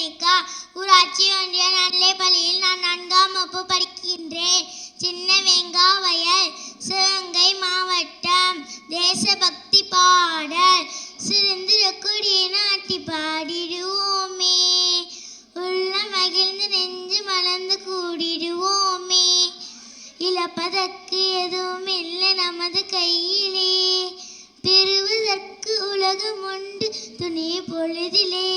கணிக்கா ஊராட்சி ஒன்றிய நன்னிலைப்பள்ளியில் நான் 4ஆம் வகுப்பு படிக்கின்றேன். சின்ன வெங்காவயல், சிவகங்கை மாவட்டம். தேசபக்தி பாடல். சுதந்திர கொடியை நாட்டி பாடிடுவோமே, உள்ள மகிழ்ந்து நெஞ்சு மலர்ந்து கூடிடுவோமே. இழப்பதற்கு எதுவும் இல்லை நமது கையிலே, பெறுவதற்கு உலகம் உண்டு துணிய பொழுதிலே.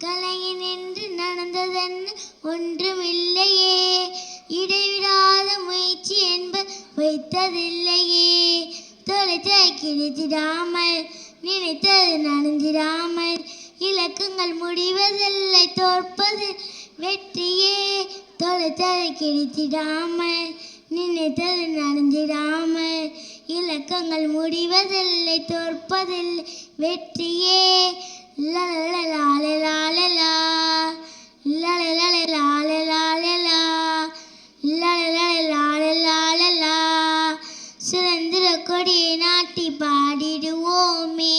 கலைஞன் என்று நடந்ததென்ன ஒன்றுமில்லையே, இடைவிடாத முயற்சி என்பது வைத்ததில்லையே. தொலைத்ததை கிடைத்திடாமல், நினைத்தது நடந்திடாமல், இலக்குகள் முடிவதில்லை தோற்பது வெற்றியே. தொலைத்ததை கிடைத்திடாமல், நினைத்தது நடந்திடாமல், இலக்கங்கள் முடிவதில்லை தோற்பதில்லை வெற்றியே. லலலலாலலாலலா, லலலலாலலாலலா, லலலலாலலாலலா. சுதந்திர கொடியை நாட்டி பாடிடுவோமே,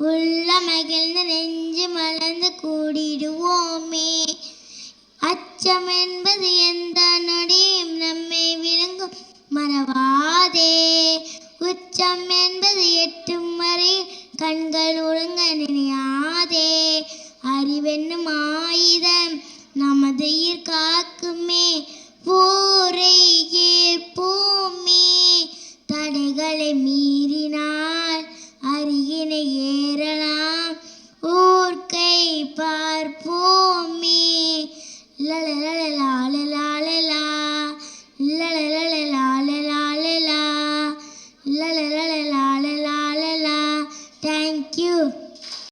உள்ள மகிழ்ந்து நெஞ்சு மலர்ந்து கூடிடுவோமே. அச்சம் என்பது எந்த நொடியும் நம்மை விளங்கும் மறவாதே, உச்சம் என்பது எட்டும் வரை கண்கள் ஒழுங்க நினையாதே. அறிவென்னும் ஆயுதம் நமது காக்குமே, போரை